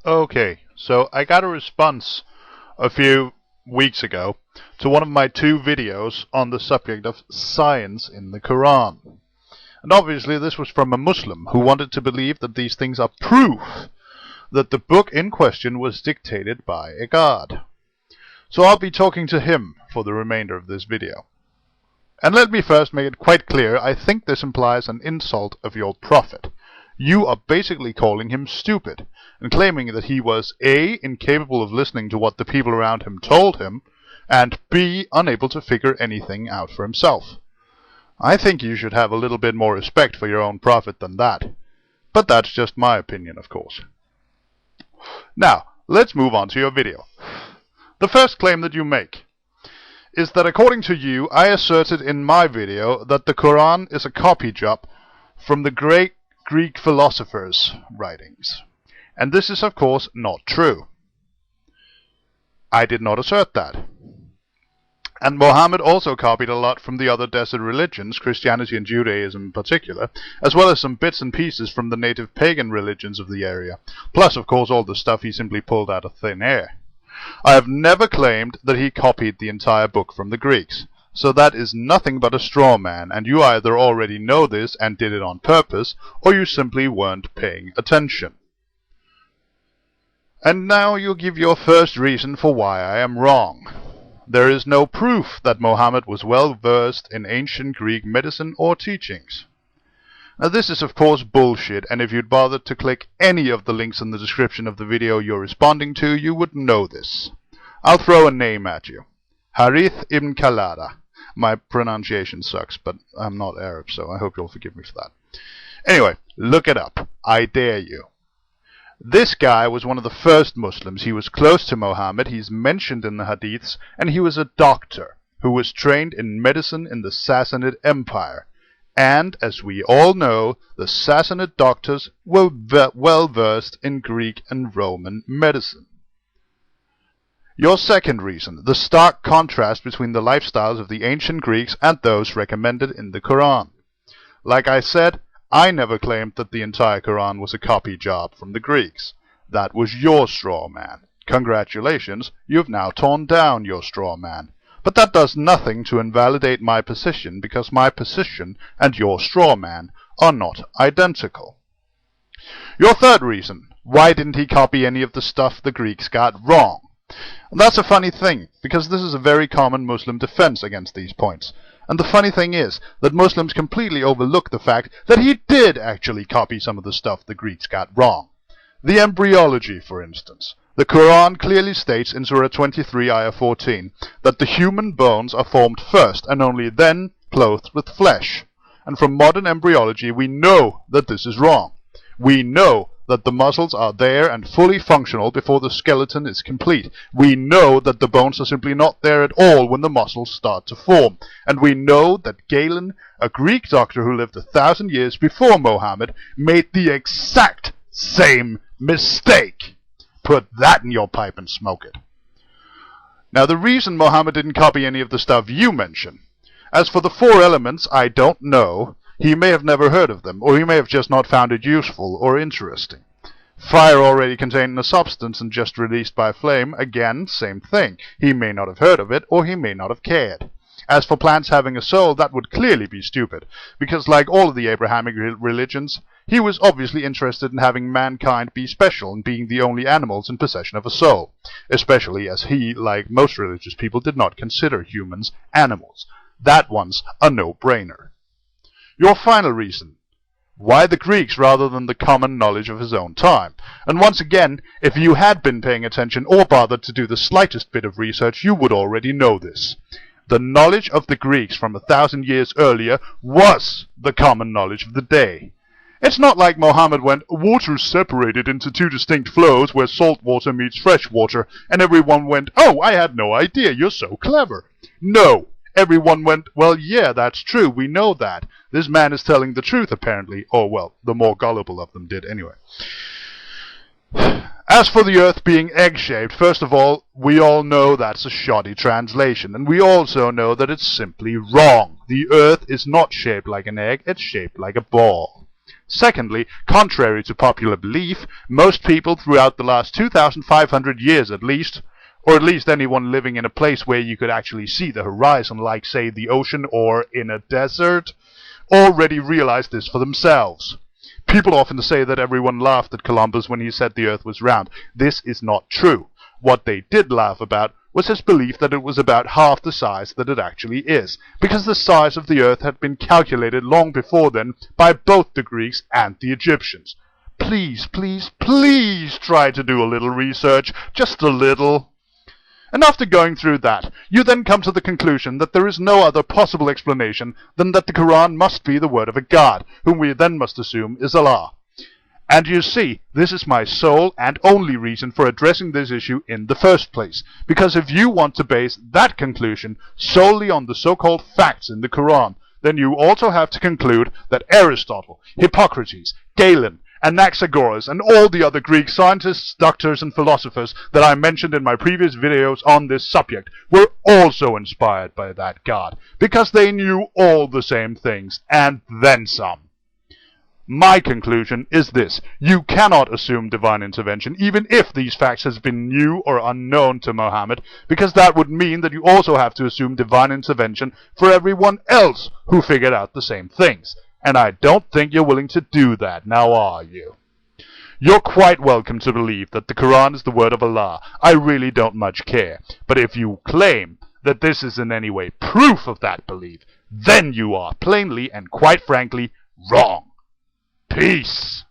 Okay, so I got a response a few weeks ago to one of my two videos on the subject of science in the Quran. And obviously this was from a Muslim who wanted to believe that these things are proof that the book in question was dictated by a god. So I'll be talking to him for the remainder of this video. And let me first make it quite clear, I think this implies an insult of your prophet. You are basically calling him stupid, and claiming that he was A, incapable of listening to what the people around him told him, and B, unable to figure anything out for himself. I think you should have a little bit more respect for your own prophet than that. But that's just my opinion, of course. Now, let's move on to your video. The first claim that you make is that according to you, I asserted in my video that the Quran is a copy job from the great Greek philosophers' writings. And this is of course not true. I did not assert that. And Mohammed also copied a lot from the other desert religions, Christianity and Judaism in particular, as well as some bits and pieces from the native pagan religions of the area, plus of course all the stuff he simply pulled out of thin air. I have never claimed that he copied the entire book from the Greeks. So that is nothing but a straw man, and you either already know this and did it on purpose, or you simply weren't paying attention. And now you give your first reason for why I am wrong. There is no proof that Mohammed was well versed in ancient Greek medicine or teachings. Now this is of course bullshit, and if you'd bothered to click any of the links in the description of the video you're responding to, you would know this. I'll throw a name at you. Harith ibn Kalada. My pronunciation sucks, but I'm not Arab, so I hope you'll forgive me for that. Anyway, look it up. I dare you. This guy was one of the first Muslims. He was close to Muhammad, he's mentioned in the Hadiths, and he was a doctor who was trained in medicine in the Sassanid Empire. And, as we all know, the Sassanid doctors were well versed in Greek and Roman medicine. Your second reason, the stark contrast between the lifestyles of the ancient Greeks and those recommended in the Quran. Like I said, I never claimed that the entire Quran was a copy job from the Greeks. That was your straw man. Congratulations, you've now torn down your straw man. But that does nothing to invalidate my position, because my position and your straw man are not identical. Your third reason, why didn't he copy any of the stuff the Greeks got wrong? And that's a funny thing, because this is a very common Muslim defense against these points. And the funny thing is that Muslims completely overlook the fact that he did actually copy some of the stuff the Greeks got wrong. The embryology, for instance. The Quran clearly states in Surah 23, Ayah 14, that the human bones are formed first and only then clothed with flesh. And from modern embryology we know that this is wrong. We know that the muscles are there and fully functional before the skeleton is complete. We know that the bones are simply not there at all when the muscles start to form. And we know that Galen, a Greek doctor who lived 1,000 years before Mohammed, made the exact same mistake. Put that in your pipe and smoke it. Now the reason Mohammed didn't copy any of the stuff you mention. As for the 4 elements, I don't know. He may have never heard of them, or he may have just not found it useful or interesting. Fire already contained a substance and just released by flame, again, same thing. He may not have heard of it, or he may not have cared. As for plants having a soul, that would clearly be stupid, because like all of the Abrahamic religions, he was obviously interested in having mankind be special and being the only animals in possession of a soul, especially as he, like most religious people, did not consider humans animals. That one's a no-brainer. Your final reason. Why the Greeks rather than the common knowledge of his own time? And once again, if you had been paying attention or bothered to do the slightest bit of research, you would already know this. The knowledge of the Greeks from 1,000 years earlier was the common knowledge of the day. It's not like Mohammed went, water's separated into 2 distinct flows where salt water meets fresh water, and everyone went, oh, I had no idea, you're so clever. No. Everyone went, well, yeah, that's true, we know that. This man is telling the truth, apparently. Or, well, the more gullible of them did, anyway. As for the Earth being egg-shaped, first of all, we all know that's a shoddy translation, and we also know that it's simply wrong. The Earth is not shaped like an egg, it's shaped like a ball. Secondly, contrary to popular belief, most people throughout the last 2,500 years at least, or at least anyone living in a place where you could actually see the horizon, like, say, the ocean or in a desert, already realized this for themselves. People often say that everyone laughed at Columbus when he said the earth was round. This is not true. What they did laugh about was his belief that it was about half the size that it actually is, because the size of the earth had been calculated long before then by both the Greeks and the Egyptians. Please, please, please try to do a little research, just a little. And after going through that, you then come to the conclusion that there is no other possible explanation than that the Quran must be the word of a God, whom we then must assume is Allah. And you see, this is my sole and only reason for addressing this issue in the first place, because if you want to base that conclusion solely on the so-called facts in the Quran, then you also have to conclude that Aristotle, Hippocrates, Galen, Anaxagoras, and all the other Greek scientists, doctors, and philosophers that I mentioned in my previous videos on this subject were also inspired by that God, because they knew all the same things, and then some. My conclusion is this: you cannot assume divine intervention, even if these facts have been new or unknown to Mohammed, because that would mean that you also have to assume divine intervention for everyone else who figured out the same things. And I don't think you're willing to do that, now are you? You're quite welcome to believe that the Quran is the word of Allah. I really don't much care. But if you claim that this is in any way proof of that belief, then you are plainly and quite frankly wrong. Peace.